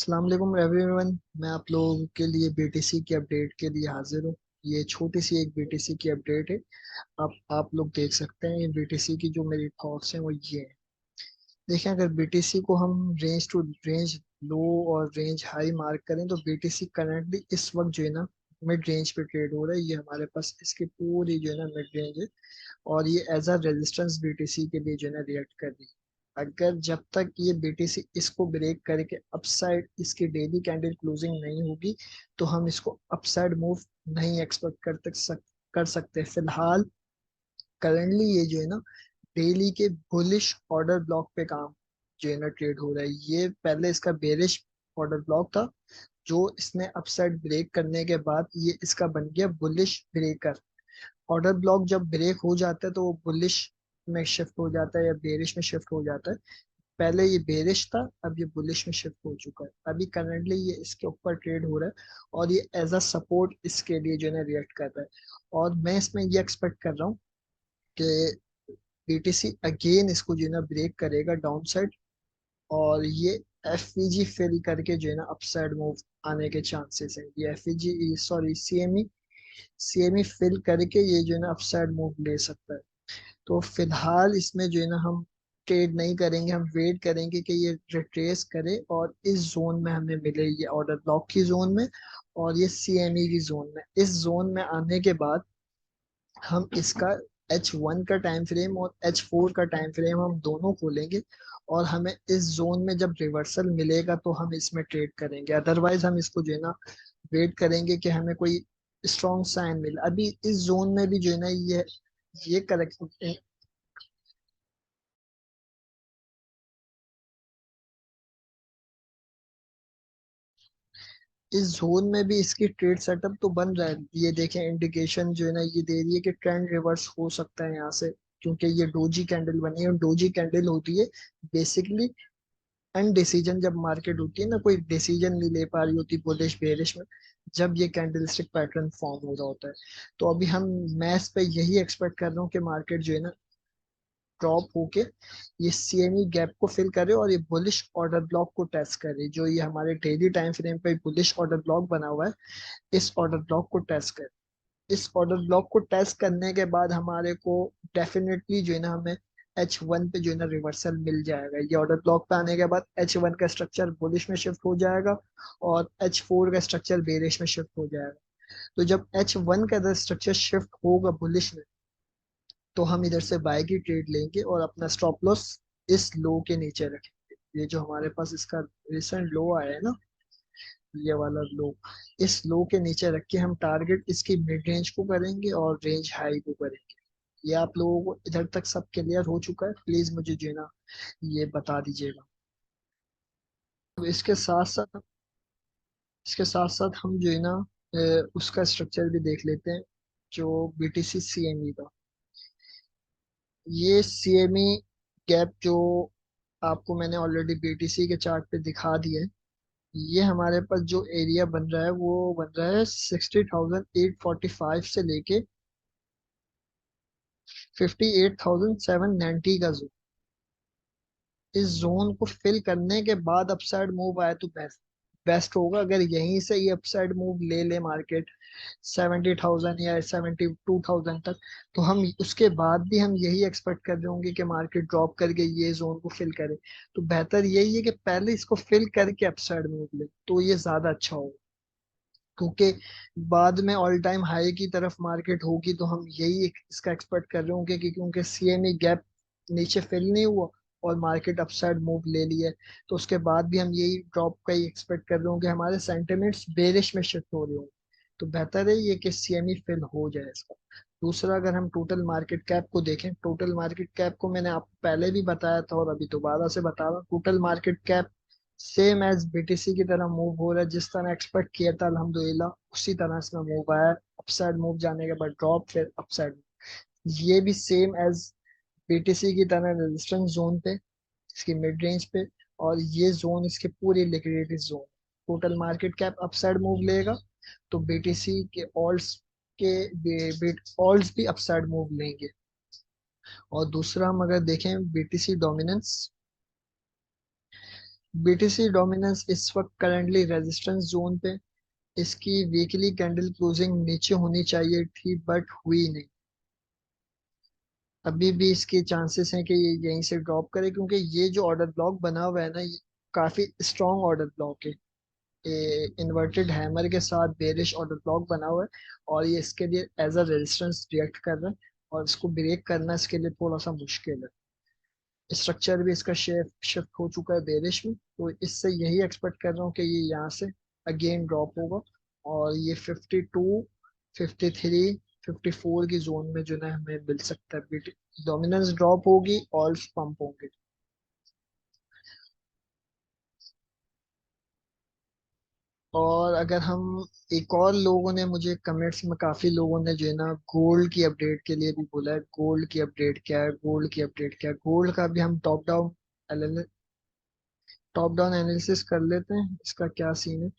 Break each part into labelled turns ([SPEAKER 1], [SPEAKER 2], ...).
[SPEAKER 1] अस्सलाम वालेकुम एवरीवन। मैं आप लोगों के लिए बीटीसी की अपडेट के लिए हाजिर हूँ। ये छोटी सी एक बीटीसी की अपडेट है। आप लोग देख सकते हैं ये बीटीसी की जो मेरी थॉट्स हैं वो ये है। देखें, अगर बीटीसी को हम रेंज टू रेंज लो और रेंज हाई मार्क करें तो बीटीसी करंटली इस वक्त जो है ना मिड रेंज पे ट्रेड हो रहा है। ये हमारे पास इसकी पूरी जो है ना मिड रेंज है और ये एज अ रेजिस्टेंस बीटीसी के लिए जो है ना रिएक्ट कर रही है। अगर जब तक ये बीटीसी इसको ब्रेक करके अपसाइड इसकी डेली कैंडल क्लोजिंग नहीं होगी तो हम इसको अपसाइड मूव नहीं एक्सपेक्ट कर सकते फिलहाल। करंटली ये जो है ना डेली के बुलिश ऑर्डर ब्लॉक पे काम जो है ना ट्रेड हो रहा है। ये पहले इसका बेरिश ऑर्डर ब्लॉक था जो इसने अपसाइड ब्रेक करने के बाद ये इसका बन गया बुलिश ब्रेकर। ऑर्डर ब्लॉक जब ब्रेक हो जाता है तो वो बुलिश में शिफ्ट हो जाता है या बेरिश में शिफ्ट हो जाता है। पहले ये बेरिश था, अब ये बुलिश में शिफ्ट हो चुका है। अभी करंटली ये इसके ऊपर ट्रेड हो रहा है और ये एज अ सपोर्ट इसके लिए जो है ना रिएक्ट कर रहा है। और मैं इसमें ये एक्सपेक्ट कर रहा हूँ कि बीटीसी अगेन इसको जो है ना ब्रेक करेगा डाउन साइड और ये एफवीजी फिल करके जो है ना अपसाइड मूव आने के चांसेस हैं। ये एफवीजी सॉरी सीएमई फिल करके ये जो है ना अपसाइड मूव ले सकता है। तो फिलहाल इसमें जो है ना हम ट्रेड नहीं करेंगे, हम वेट करेंगे कि ये रिट्रेस करे और इस जोन में हमें मिले, ये ऑर्डर ब्लॉक की जोन में और ये सीएमई की जोन में। इस जोन में आने के बाद हम इसका H1 का टाइम फ्रेम और H4 का टाइम फ्रेम हम दोनों खोलेंगे और हमें इस जोन में जब रिवर्सल मिलेगा तो हम इसमें ट्रेड करेंगे। अदरवाइज हम इसको जो है ना वेट करेंगे कि हमें कोई स्ट्रॉन्ग साइन मिले। अभी इस जोन में भी जो है ना ये करेक्ट इस जोन में भी इसकी ट्रेड सेटअप तो बन रहा है। ये देखें, इंडिकेशन जो है ना ये दे रही है कि ट्रेंड रिवर्स हो सकता है यहाँ से, क्योंकि ये डोजी कैंडल बनी है और डोजी कैंडल होती है बेसिकली अनडिसीजन। जब मार्केट होती है ना कोई डिसीजन नहीं ले पा रही होती बुलिश बेरिश में, जब ये कैंडलस्टिक पैटर्न फॉर्म हो रहा होता है। तो अभी हम मैथ पे यही एक्सपेक्ट कर रहा हूँ कि मार्केट जो है ना ड्रॉप होके ये सीएमई गैप को फिल करे और ये बुलिश ऑर्डर ब्लॉक को टेस्ट करे। जो ये हमारे डेली टाइम फ्रेम पे बुलिश ऑर्डर ब्लॉक बना हुआ है, इस ऑर्डर ब्लॉक को टेस्ट करे। इस ऑर्डर ब्लॉक को टेस्ट करने के बाद हमारे को डेफिनेटली जो है ना हमें H1 पे जो है ना रिवर्सल मिल जाएगा। ये ऑर्डर ब्लॉक पे आने के बाद H1 का स्ट्रक्चर बुलिश में शिफ्ट हो जाएगा और H4 का स्ट्रक्चर बेरिश में शिफ्ट हो जाएगा। तो जब H1 का स्ट्रक्चर शिफ्ट होगा बुलिश में तो हम इधर से बाय की ट्रेड लेंगे और अपना स्टॉप लॉस इस लो के नीचे रखेंगे। ये जो हमारे पास इसका रिसेंट लो आया है ना, ये वाला लो, इस लो के नीचे रख के हम टारगेट इसकी मिड रेंज को करेंगे और रेंज हाई को करेंगे। ये आप लोगों को इधर तक सब क्लियर हो चुका है? प्लीज मुझे जो है ना ये बता दीजिएगा। तो इसके साथ साथ हम जो है ना उसका स्ट्रक्चर भी देख लेते हैं, जो बीटीसी सीएमई का। ये सीएमई गैप जो आपको मैंने ऑलरेडी बीटीसी के चार्ट पे दिखा दिया है, ये हमारे पास जो एरिया बन रहा है वो बन रहा है 60,845 से लेके 58,790 का जोन। इस जोन को फिल करने के बाद अपसाइड मूव आए तो बेस्ट बेस्ट होगा। अगर यहीं से ये अपसाइड मूव ले ले मार्केट 70,000 या 72,000 तक, तो हम उसके बाद भी हम यही एक्सपेक्ट कर रहे होंगे कि मार्केट ड्रॉप करके ये जोन को फिल करे। तो बेहतर यही है कि पहले इसको फिल करके अपसाइड मूव ले तो ये ज्यादा अच्छा होगा। क्योंकि बाद में ऑल टाइम हाई की तरफ मार्केट होगी तो हम यही इसका एक्सपेक्ट कर रहे होंगे कि क्योंकि सीएमई गैप नीचे फिल नहीं हुआ और मार्केट अपसाइड मूव ले लिया है, तो उसके बाद भी हम यही ड्रॉप का ही एक्सपेक्ट कर रहे होंगे, हमारे सेंटिमेंट्स बेरिश में शिफ्ट हो रहे होंगे। तो बेहतर है ये कि सीएमई फिल हो जाए इसका। दूसरा, अगर हम टोटल मार्केट कैप को देखें, टोटल मार्केट कैप को मैंने आपको पहले भी बताया था और अभी दोबारा से बता रहा हूँ। Total market cap same as BTC की तरह मूव हो रहा है। जिस तरह एक्सपेक्ट किया था अल्हम्दुलिल्लाह उसी तरह इसमें मूव आया। अपसाइड मूव जाने के बाद ड्रॉप, फिर अपसाइड। ये भी सेम एज बीटीसी की तरह रेजिस्टेंस जोन पे, इसकी मिड रेंज पे, और ये जोन इसके पूरी liquidity zone. Total market cap upside move लेगा तो बीटीसी के ऑल्स के ऑल्स भी अपसाइड मूव लेंगे। और दूसरा, हम अगर देखें बीटीसी डोमिनेंस, बीटीसी डोमिनेंस इस वक्त करंटली रेजिस्टेंस जोन पे, इसकी वीकली कैंडल क्लोजिंग नीचे होनी चाहिए थी बट हुई नहीं। अभी भी इसके चांसेस हैं कि ये यहीं से ड्रॉप करे, क्योंकि ये जो ऑर्डर ब्लॉक बना हुआ है ना, ये काफी स्ट्रॉन्ग ऑर्डर ब्लॉक है। ये इन्वर्टेड हैमर के साथ बेरिश ऑर्डर ब्लॉक बना हुआ है, और ये इसके लिए एज अ रेजिस्टेंस रिएक्ट कर रहा है, और इसको ब्रेक करना इसके लिए थोड़ा सा मुश्किल है। स्ट्रक्चर भी इसका शिफ्ट शिफ्ट हो चुका है बेरिश में, तो इससे यही एक्सपेक्ट कर रहा हूँ कि ये यहाँ से अगेन ड्रॉप होगा, और ये 52, 53, 54 की जोन में जो है हमें मिल सकता है। डोमिनेंस ड्रॉप होगी, ऑल्स पंप होंगे। और अगर हम, एक और लोगों ने मुझे कमेंट्स में, काफी लोगों ने जो है ना गोल्ड की अपडेट के लिए भी बोला है, गोल्ड की अपडेट क्या है, गोल्ड की अपडेट क्या है। गोल्ड का भी हम टॉप डाउन एनालिसिस कर लेते हैं, इसका क्या सीन है।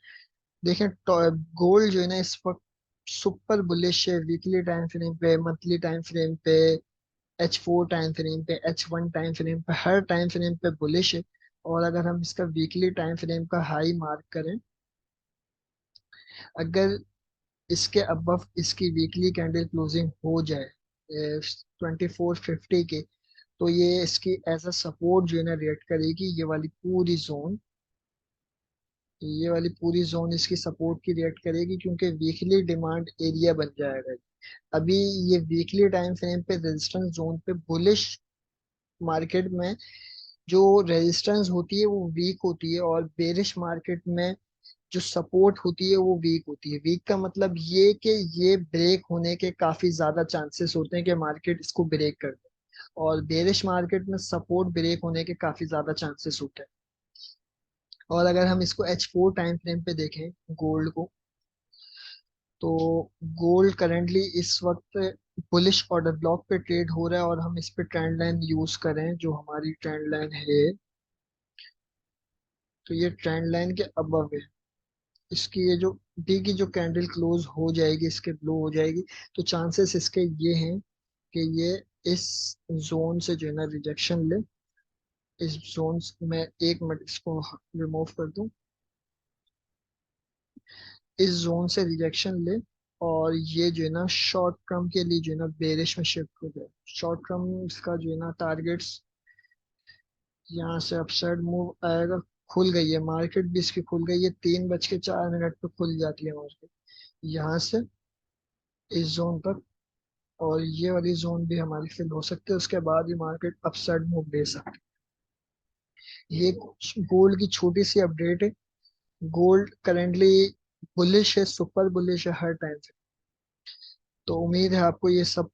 [SPEAKER 1] देखें, गोल्ड जो है ना इस वक्त सुपर बुलिश है, वीकली टाइम फ्रेम पे, मंथली टाइम फ्रेम पे, H4 टाइम फ्रेम पे, H1 टाइम फ्रेम पे, हर टाइम फ्रेम पे बुलिश है। और अगर हम इसका वीकली टाइम फ्रेम का हाई मार्क करें, अगर इसके अबव इसकी वीकली कैंडल क्लोजिंग हो जाए 2450 के, तो ये इसकी एज अ सपोर्ट जो है ना रिएक्ट करेगी। ये वाली पूरी जोन इसकी सपोर्ट की रिएक्ट करेगी, क्योंकि वीकली डिमांड एरिया बन जाएगा। अभी ये वीकली टाइम फ्रेम पे रेजिस्टेंस जोन पे बुलिश मार्केट में जो रेजिस्टेंस होती है वो वीक होती है, और बेरिश मार्केट में जो सपोर्ट होती है वो वीक होती है। वीक का मतलब ये कि ये ब्रेक होने के काफी ज्यादा चांसेस होते हैं कि मार्केट इसको ब्रेक कर दे, और बेरिश मार्केट में सपोर्ट ब्रेक होने के काफी ज्यादा चांसेस होते हैं। और अगर हम इसको H4 टाइम फ्रेम पे देखें गोल्ड को, तो गोल्ड करंटली इस वक्त बुलिश ऑर्डर ब्लॉक पे ट्रेड हो रहा है, और हम इस पे ट्रेंड लाइन यूज करें, जो हमारी ट्रेंड लाइन है, तो ये ट्रेंड लाइन के अबव है। इसकी ये जो डी की जो कैंडल क्लोज हो जाएगी, इसके ब्लो हो जाएगी, तो चांसेस इसके ये हैं कि ये इस जोन से जो है ना रिजेक्शन ले। इस जोन में, एक मिनट इसको रिमूव कर दूं, इस जोन से रिजेक्शन ले, और ये जो है ना शॉर्ट टर्म के लिए जो है ना बेरिश में शिफ्ट हो जाए। शॉर्ट टर्म इसका जो है ना टारगेट्स यहाँ से अपसाइड मूव आएगा। खुल गई है मार्केट भी, इसकी खुल गई है, 3:04 पे खुल जाती है मार्केट यहाँ से इस जोन तक। और ये वाली जोन भी हमारी फिल हो सकती है, उसके बाद ही मार्केट अपसाइड मूव ले सकती है। ये गोल्ड की छोटी सी अपडेट है। गोल्ड करेंटली बुलिश है, सुपर बुलिश है हर टाइम से। तो उम्मीद है आपको ये सब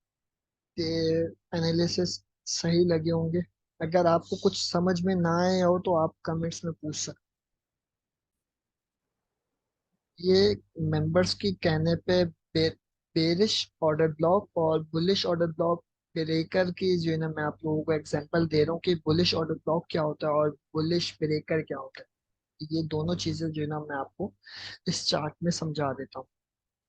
[SPEAKER 1] एनालिसिस सही लगे होंगे। अगर आपको कुछ समझ में ना आए हो तो आप कमेंट्स में पूछ सकते हैं। ये मेंबर्स की कहने पे बेरिश ऑर्डर ब्लॉक और बुलिश ऑर्डर ब्लॉक ब्रेकर की जो है ना, मैं आप लोगों को एग्जांपल दे रहा हूँ कि बुलिश ऑर्डर ब्लॉक क्या होता है और बुलिश ब्रेकर क्या होता है। ये दोनों चीजें जो है ना मैं आपको इस चार्ट में समझा देता हूँ।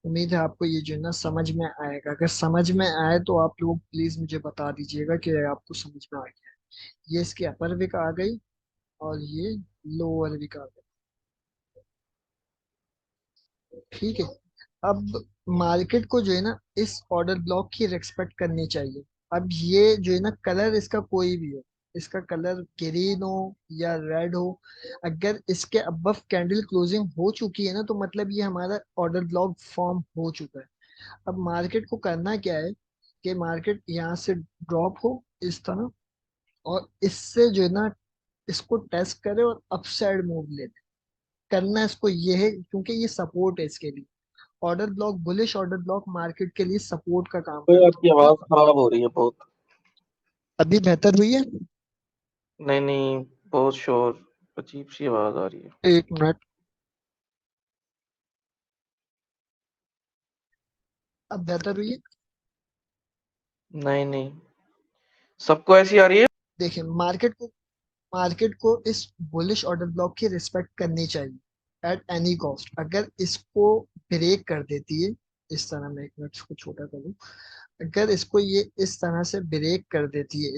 [SPEAKER 1] उम्मीद है आपको ये जो है ना समझ में आएगा। अगर समझ में आए तो आप लोग प्लीज मुझे बता दीजिएगा कि आपको समझ में आ गया। ये इसकी अपर विक आ गई, और ये लोअर विक आ गई। ठीक है। अब मार्केट को जो है ना इस ऑर्डर ब्लॉक की रिस्पेक्ट करनी चाहिए। अब ये जो है ना कलर इसका कोई भी हो, इसका कलर ग्रीन हो या रेड हो, अगर इसके अबव कैंडल क्लोजिंग हो चुकी है ना, तो मतलब ये हमारा ऑर्डर ब्लॉक फॉर्म हो चुका है। अब मार्केट को करना क्या है कि मार्केट यहाँ से ड्रॉप हो इस तरह, और इससे जो है ना इसको टेस्ट करे और अपसाइड मूव ले ले। करना इसको ये है, क्योंकि ये सपोर्ट है इसके लिए। Order block, bullish order block market के लिए सपोर्ट का काम
[SPEAKER 2] भाई
[SPEAKER 1] करता
[SPEAKER 2] आपकी
[SPEAKER 1] है।
[SPEAKER 2] आवाज खराब हो रही है बहुत।
[SPEAKER 1] अभी बेहतर हुई है?
[SPEAKER 2] नहीं नहीं, बहुत शोर, अजीब सी आवाज आ रही है।
[SPEAKER 1] एक मिनट, अब बेहतर हुई है?
[SPEAKER 2] नहीं नहीं, सबको ऐसी आ रही है।
[SPEAKER 1] देखिए, मार्केट को इस बुलिश ऑर्डर ब्लॉक की रिस्पेक्ट करनी चाहिए एट एनी कॉस्ट। अगर इसको ब्रेक कर देती है इस तरह, मैं एक मिनट इसको छोटा करूँ, अगर इसको ये इस तरह से ब्रेक कर देती है,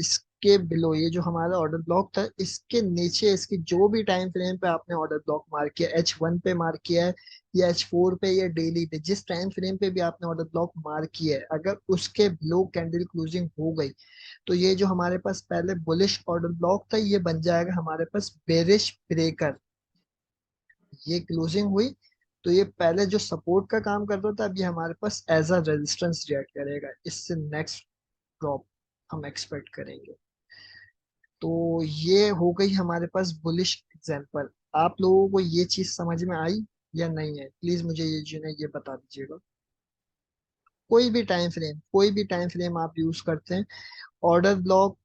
[SPEAKER 1] इसके बिलो, ये जो हमारा ऑर्डर ब्लॉक था, इसके नीचे इसकी जो भी टाइम फ्रेम पे आपने ऑर्डर ब्लॉक मार्क किया, H1 पे मार्क किया है या H4 पे या डेली पे, जिस टाइम फ्रेम पे भी आपने ऑर्डर ब्लॉक मार्क किया है, अगर उसके बिलो कैंडल क्लोजिंग हो गई, तो ये जो हमारे पास पहले बुलिश ऑर्डर ब्लॉक था, ये बन जाएगा हमारे पास बेरिश ब्रेकर। ये क्लोजिंग हुई तो ये पहले जो सपोर्ट का काम करता था, अब ये हमारे पास एज अ रेजिस्टेंस रिएक्ट करेगा। इससे नेक्स्ट ड्रॉप हम एक्सपेक्ट करेंगे। तो ये हो गई हमारे पास बुलिश एग्जांपल। आप लोगों को ये चीज समझ में आई या नहीं है? प्लीज मुझे ये जो है ये बता दीजिएगा। कोई भी टाइम फ्रेम आप यूज करते हैं, ऑर्डर ब्लॉक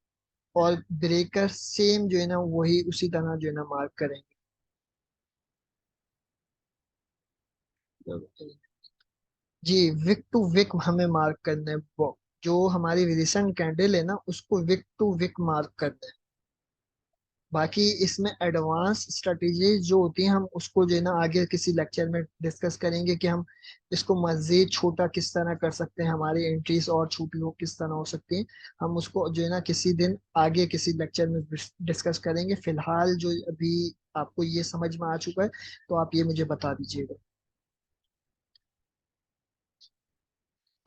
[SPEAKER 1] और ब्रेकर सेम जो है ना, वही उसी तरह जो है ना मार्क करेंगे। जी, विक टू विक हमें मार्क करना है। जो हमारी रिसेंट कैंडल है ना, उसको विक टू विक मार्क करना है। बाकी इसमें एडवांस स्ट्रेटेजी जो होती है, हम उसको जो है ना आगे किसी लेक्चर में डिस्कस करेंगे कि हम इसको मजीद छोटा किस तरह कर सकते हैं, हमारी एंट्रीज और छोटी हो किस तरह हो सकती हैं। हम उसको जो है ना किसी दिन आगे किसी लेक्चर में डिस्कस करेंगे। फिलहाल जो अभी आपको ये समझ में आ चुका है, तो आप ये मुझे बता दीजिएगा।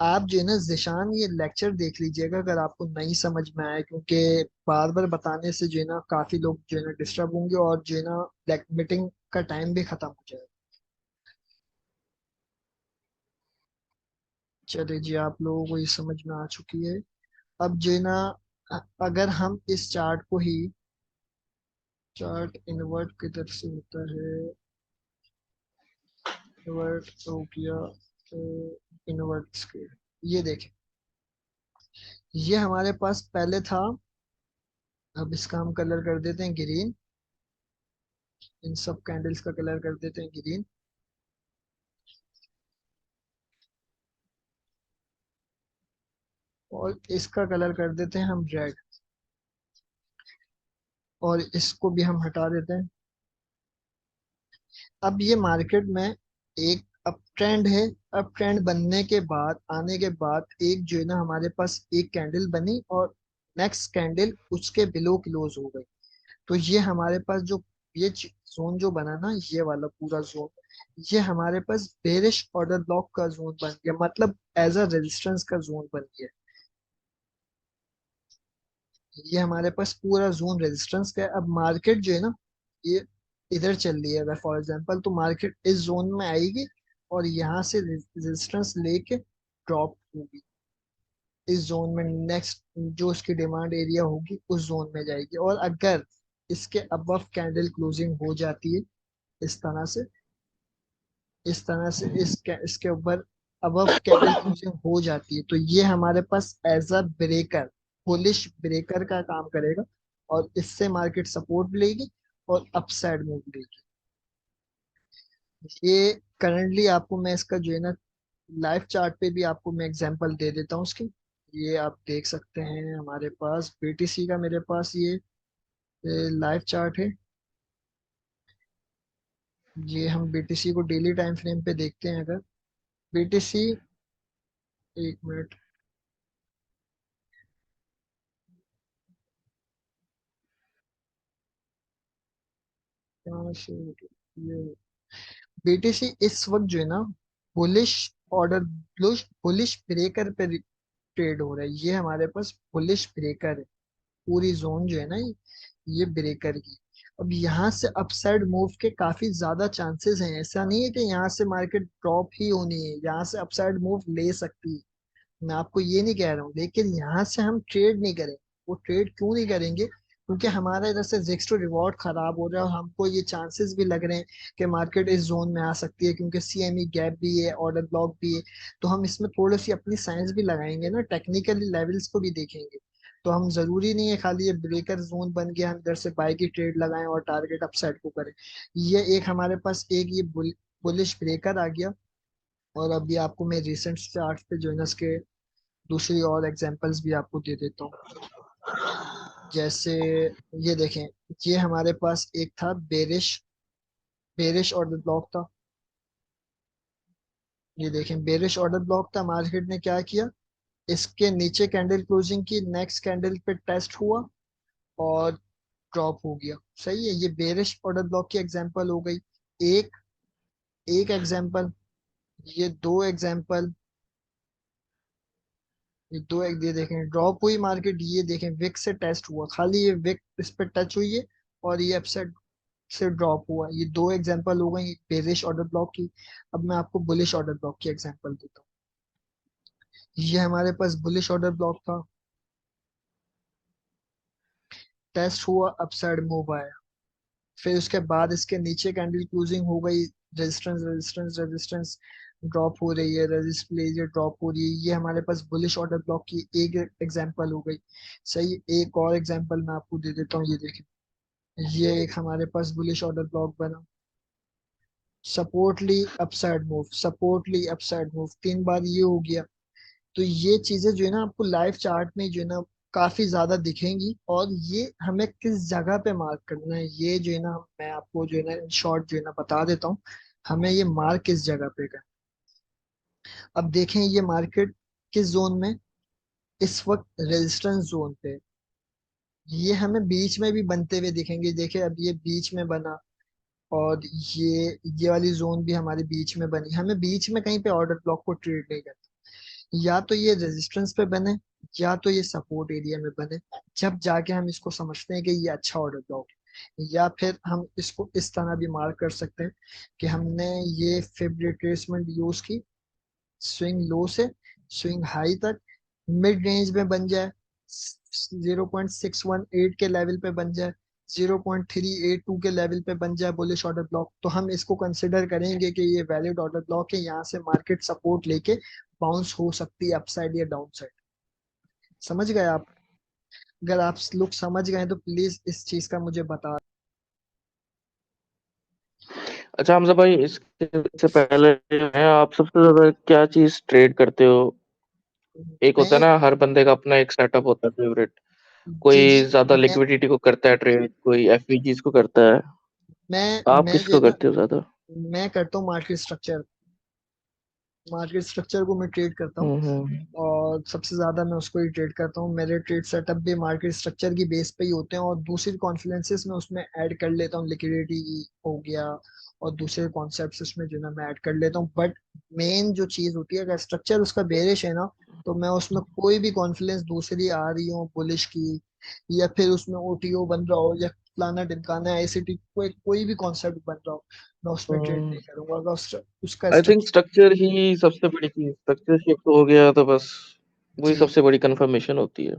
[SPEAKER 1] आप जो है ना जिशान, ये लेक्चर देख लीजिएगा अगर आपको नहीं समझ में आया, क्योंकि बार बार बताने से जो है ना काफी लोग जो है ना डिस्टर्ब होंगे, और जो है ना मीटिंग का टाइम भी खत्म हो जाएगा। चलिए जी, आप लोगों को ये समझ में आ चुकी है। अब जो है ना, अगर हम इस चार्ट को ही, चार्ट इन्वर्ट की तरफ से होता है, इन्वर्ट हो गया, इन्वर्ट स्केल, ये देखें, ये हमारे पास पहले था। अब इसका हम कलर कर देते हैं ग्रीन, इन सब कैंडल्स का कलर कर देते हैं ग्रीन, और इसका कलर कर देते हैं हम रेड, और इसको भी हम हटा देते हैं। अब ये मार्केट में एक अप ट्रेंड है। अप ट्रेंड बनने के बाद, आने के बाद, एक जो है ना हमारे पास एक कैंडल बनी, और नेक्स्ट कैंडल उसके बिलो क्लोज हो गई। तो ये हमारे पास जो ये जोन जो बना ना, ये वाला पूरा जोन, ये हमारे पास बेरिश ऑर्डर ब्लॉक का जोन बन गया, मतलब एज अ रेजिस्टेंस का जोन बन गया। ये हमारे पास पूरा जोन रेजिस्टेंस का है। अब मार्केट जो है ना, ये इधर चल रही है, अगर फॉर एग्जांपल, तो मार्केट इस जोन में आएगी और यहाँ से रेजिस्टेंस लेके ड्रॉप होगी इस जोन में। नेक्स्ट जो उसकी डिमांड एरिया होगी उस जोन में जाएगी, और अगर इसके अबव कैंडल क्लोजिंग हो जाती है, इस तरह से, इस तरह से इसके ऊपर अबव कैंडल क्लोजिंग हो जाती है, तो ये हमारे पास as a breaker, bullish breaker का काम करेगा, और इससे मार्केट सपोर्ट लेगी और अपसाइड मूव लेगी। ये करंटली आपको मैं इसका जो है ना लाइव चार्ट पे भी आपको मैं एग्जांपल दे देता हूँ उसकी। ये आप देख सकते हैं, हमारे पास बीटीसी का, मेरे पास ये लाइव चार्ट है। ये हम बीटीसी को डेली टाइम फ्रेम पे देखते हैं। अगर बीटीसी, एक मिनट, कहाँ से, ये बीटीसी इस वक्त जो है ना बुलिश ऑर्डर, बुलिश ब्रेकर पे ट्रेड हो रहा है। ये हमारे पास बुलिश ब्रेकर है, पूरी जोन जो है ना ये ब्रेकर की। अब यहाँ से अपसाइड मूव के काफी ज्यादा चांसेस हैं। ऐसा नहीं है कि यहाँ से मार्केट ड्रॉप ही होनी है, यहाँ से अपसाइड मूव ले सकती है। मैं आपको ये नहीं कह रहा हूँ, लेकिन यहाँ से हम ट्रेड नहीं करेंगे। वो ट्रेड क्यों नहीं करेंगे? क्योंकि हमारा इधर से रिस्क टू रिवॉर्ड खराब हो रहा है, और हमको ये चांसेस भी लग रहे हैं कि मार्केट इस जोन में आ सकती है, क्योंकि सीएमई गैप भी है, ऑर्डर ब्लॉक भी है। तो हम इसमें थोड़ी सी अपनी साइंस भी लगाएंगे ना, टेक्निकली लेवल्स को भी देखेंगे। तो हम जरूरी नहीं है खाली ये ब्रेकर जोन बन गया हम इधर से बाय की ट्रेड लगाएं और टारगेट अपसाइड को करें। ये एक हमारे पास एक ये बुलिश ब्रेकर आ गया। और अभी आपको मैं रिसेंट चार्ट पे जो है ना इसके दूसरी और एग्जांपल्स भी आपको दे देता हूँ। जैसे ये देखें, ये हमारे पास एक था बेरिश, बेरिश ऑर्डर ब्लॉक था। ये देखें, बेरिश ऑर्डर ब्लॉक था। मार्केट ने क्या किया, इसके नीचे कैंडल क्लोजिंग की, नेक्स्ट कैंडल पे टेस्ट हुआ, और ड्रॉप हो गया। सही है, ये बेरिश ऑर्डर ब्लॉक की एग्जांपल हो गई। एक एक एग्जांपल, ये दो एग्जांपल, ये दो एक ये देखें ड्रॉप हुई मार्केट, ये देखें विक से टेस्ट हुआ, खाली ये विक इस पे टच हुई है और ये अपसेट से ड्रॉप हुआ। ये दो एग्जांपल हो गई बेरिश ऑर्डर ब्लॉक की। अब मैं आपको बुलिश ऑर्डर ब्लॉक की एग्जांपल देता हूँ। ये हमारे पास बुलिश ऑर्डर ब्लॉक था, टेस्ट हुआ, अपसाइड मूव आया, फिर उसके बाद इसके नीचे कैंडल क्लोजिंग हो गई, रेजिस्टेंस रेजिस्टेंस रेजिस्टेंस, ड्रॉप हो रही है, रेजिस्ट लीजिए, ड्रॉप हो रही है। ये हमारे पास बुलिश ऑर्डर ब्लॉक की एक एग्जांपल हो गई। सही, एक और एग्जांपल मैं आपको दे देता हूँ, ये देखें, ये एक हमारे पास बुलिश ऑर्डर ब्लॉक बना, सपोर्ट ली अपसाइड मूव, सपोर्ट ली अपसाइड मूव, 3 बार ये हो गया। तो ये चीजें जो है ना आपको लाइव चार्ट में जो है ना काफी ज्यादा दिखेंगी, और ये हमें किस जगह पे मार्क करना है ये जो है ना मैं आपको जो है ना इन शॉर्ट जो है ना बता देता हूँ। हमें ये मार्क किस जगह पे करना है। अब देखें ये मार्केट किस जोन में, इस वक्त रेजिस्टेंस जोन पे। ये हमें बीच में भी बनते हुए दिखेंगे, देखे अब ये बीच में बना, और ये वाली जोन भी हमारे बीच में बनी। हमें बीच में कहीं पे ऑर्डर ब्लॉक को ट्रेड नहीं करना, या तो ये रेजिस्टेंस पे बने या तो ये सपोर्ट एरिया में बने, जब जाके हम इसको समझते हैं कि ये अच्छा ऑर्डर ब्लॉक है। या फिर हम इसको इस तरह भी मार्क कर सकते हैं कि हमने ये फिब रिट्रेसमेंट यूज की, स्विंग लो से स्विंग हाई तक मिड रेंज में बन जाए, 0.618 के लेवल पे बन जाए, 0.382 के लेवल पे बन जाए बुलिश ऑर्डर ब्लॉक, तो हम इसको कंसिडर करेंगे कि ये वैलिड ऑर्डर ब्लॉक है, यहाँ से मार्केट सपोर्ट लेके बाउंस हो सकती है अपसाइड या डाउन साइड। समझ गए आप? अगर आप लोग समझ गए तो प्लीज इस चीज का मुझे बता।
[SPEAKER 2] अच्छा हमजा भाई, इससे पहले जो है आप सबसे ज्यादा क्या चीज ट्रेड करते हो? एक होता है
[SPEAKER 1] मैं
[SPEAKER 2] ना, हर बंदे का अपना एक सेटअप होता है फेवरेट।
[SPEAKER 1] जी जी
[SPEAKER 2] कोई ज्यादा
[SPEAKER 1] मैं
[SPEAKER 2] लिक्विडिटी को करता है ट्रेड, कोई एफवीजीज को करता है। आप
[SPEAKER 1] मैं जो है
[SPEAKER 2] किसको
[SPEAKER 1] ना,
[SPEAKER 2] करते हो ज्यादा?
[SPEAKER 1] मैं करता हूँ मार्केट स्ट्रक्चर, मार्केट स्ट्रक्चर को मैं ट्रेड करता हूँ।
[SPEAKER 2] हम्म।
[SPEAKER 1] और सबसे ज्यादा मैं उसको ही ट्रेड करता हूँ, मेरे ट्रेड सेटअप भी मार्केट स्ट्रक्चर की बेस पे ही होते हैं, और दूसरी कॉन्फ्लुएंसेस में उसमें ऐड कर लेता हूँ, लिक्विडिटी हो गया और दूसरे कॉन्सेप्ट्स उसमें जो ना मैं ऐड कर लेता हूँ। बट मेन जो चीज होती है, अगर स्ट्रक्चर उसका बेरिश है ना, तो मैं उसमें कोई भी कॉन्फ्लुएंस दूसरी आ रही हो बुलिश की, या फिर उसमें ओटीओ बन रहा हो, या फलाना ढिमकाना आईसीटी कोई भी कॉन्सेप्ट बन रहा हो, मैं उसमें ट्रेड नहीं करूंगा। अगर उसका
[SPEAKER 2] आई थिंक
[SPEAKER 1] स्ट्रक्चर।
[SPEAKER 2] स्ट्रक्चर ही सबसे बड़ी चीज, स्ट्रक्चर शिफ्ट हो गया तो बस वही
[SPEAKER 1] जी
[SPEAKER 2] सबसे बड़ी कंफर्मेशन होती है।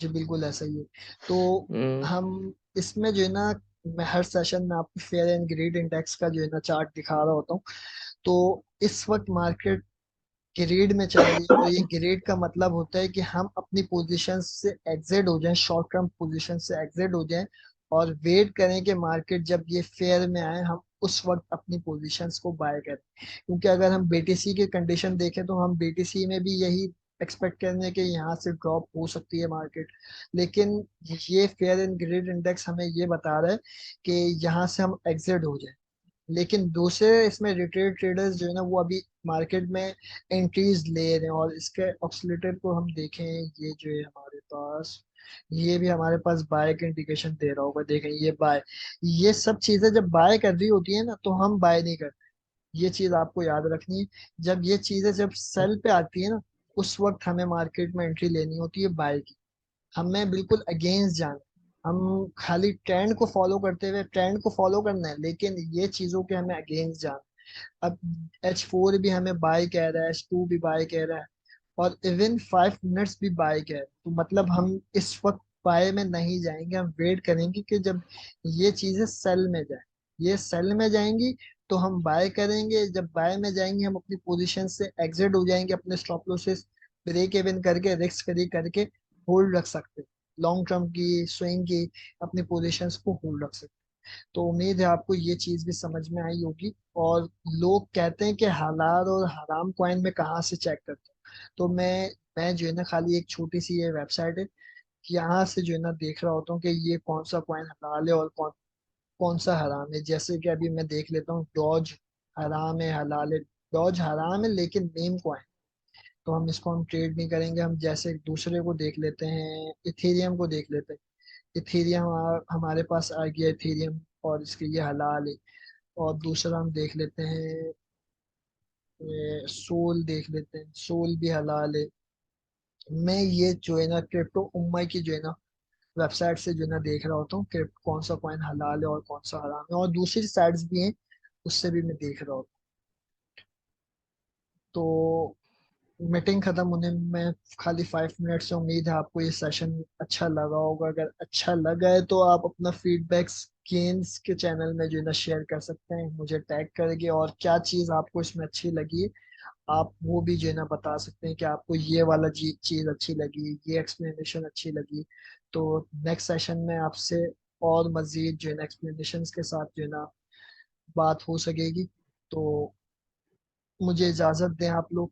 [SPEAKER 1] जी बिल्कुल ऐसा ही है। तो
[SPEAKER 2] हम्म।
[SPEAKER 1] हम इसमें जो है ना, मैं हर सेशन में आपको फेयर एंड ग्रेड इंडेक्स का जो है ना चार्ट दिखा रहा होता हूँ। तो इस वक्त मार्केट ग्रेड में चल रही है, और ये ग्रेड का मतलब होता है कि हम अपनी पोजीशन से एग्जिट हो जाएं, शॉर्ट टर्म पोजीशन से एग्जिट हो जाएं, और वेट करें कि मार्केट जब ये फेयर में आए हम उस वक्त अपनी पोजीशंस को बाय करें। क्योंकि अगर हम बीटीसी की कंडीशन देखें तो हम बीटीसी में भी यही एक्सपेक्ट करेंगे कि यहाँ से ड्रॉप हो सकती है मार्केट, लेकिन ये फेयर एंड ग्रेड इंडेक्स हमें ये बता रहा है कि यहाँ से हम एग्जिट हो जाए। लेकिन दूसरे इसमें रिटेल ट्रेडर्स जो है ना वो अभी मार्केट में एंट्रीज ले रहे हैं, और इसके ऑक्सीलेटर को हम देखें, ये जो है हमारे पास, ये भी हमारे पास बाय का इंडिकेशन दे रहा होगा, देखें ये बाय। ये सब चीजें जब बाय कर रही होती है ना तो हम बाय नहीं करते, ये चीज आपको याद रखनी है। जब ये चीजें जब सेल पे आती है ना, उस वक्त हमें मार्केट में एंट्री लेनी होती है बाय की। हमें बिल्कुल अगेंस्ट जाना है। हम खाली ट्रेंड को फॉलो करते हुए, ट्रेंड को फॉलो करना है, लेकिन ये चीजों के हमें अगेंस्ट जाना है। अब H4 भी हमें बाय कह रहा है, H2 भी बाय कह रहा है, और इवन 5 मिनट्स भी बाय कह रहा है। तो मतलब हम इस वक्त बाय में नहीं जाएंगे, हम वेट करेंगे कि जब ये चीजें सेल में जाए, ये सेल में जाएंगी तो हम बाय करेंगे। जब बाय में जाएंगे हम अपनी पोजीशन से एग्जिट हो जाएंगे, अपने स्टॉप लॉसेस ब्रेक इवन करके, रिस्क फ्री करके होल्ड रख सकते हैं, लॉन्ग टर्म की स्विंग की अपनी पोजीशंस को होल्ड रख सकते हैं। तो उम्मीद है आपको ये चीज भी समझ में आई होगी। और लोग कहते हैं कि हलाल और हराम कॉइन में कहाँ से चेक करते हैं, तो मैं जो है ना खाली एक छोटी सी ये वेबसाइट है कि यहाँ से जो है ना देख रहा होता हूँ कि ये कौन सा कॉइन हलाल है और कौन कौन सा हराम है। जैसे कि अभी मैं देख लेता हूँ डॉज हराम है हलाल है, डॉज हराम है लेकिन मीम कॉइन, तो हम इसको हम ट्रेड नहीं करेंगे। हम जैसे दूसरे को देख लेते हैं, इथेरियम को देख लेते हैं। इथेरियम हमारे पास आ गया इथेरियम, और इसके ये हलाल है। और दूसरा हम देख लेते हैं, सोल देख लेते हैं, सोल भी हलाल है। मैं ये जो है ना क्रिप्टो उम्मा की जो है ना वेबसाइट से जो है ना देख रहा होता हूँ कि कौन सा कॉइन हलाल है और कौन सा हराम है, और दूसरी साइट्स भी हैं उससे भी मैं देख रहा हूँ। तो मीटिंग खत्म होने में खाली 5 मिनट से, उम्मीद है आपको ये सेशन अच्छा लगा होगा। अगर अच्छा लगा है तो आप अपना फीडबैक्स गेम्स के चैनल में जो है ना शेयर कर सकते हैं, मुझे टैग करके, और क्या चीज़ आपको इसमें अच्छी लगी आप वो भी जो है ना बता सकते हैं कि आपको ये वाला चीज़ अच्छी लगी, ये एक्सप्लेनेशन अच्छी लगी। तो नेक्स्ट सेशन में आपसे और मजीद जो है ना एक्सप्लेनेशन के साथ जो है ना बात हो सकेगी। तो मुझे इजाज़त दें आप लोग।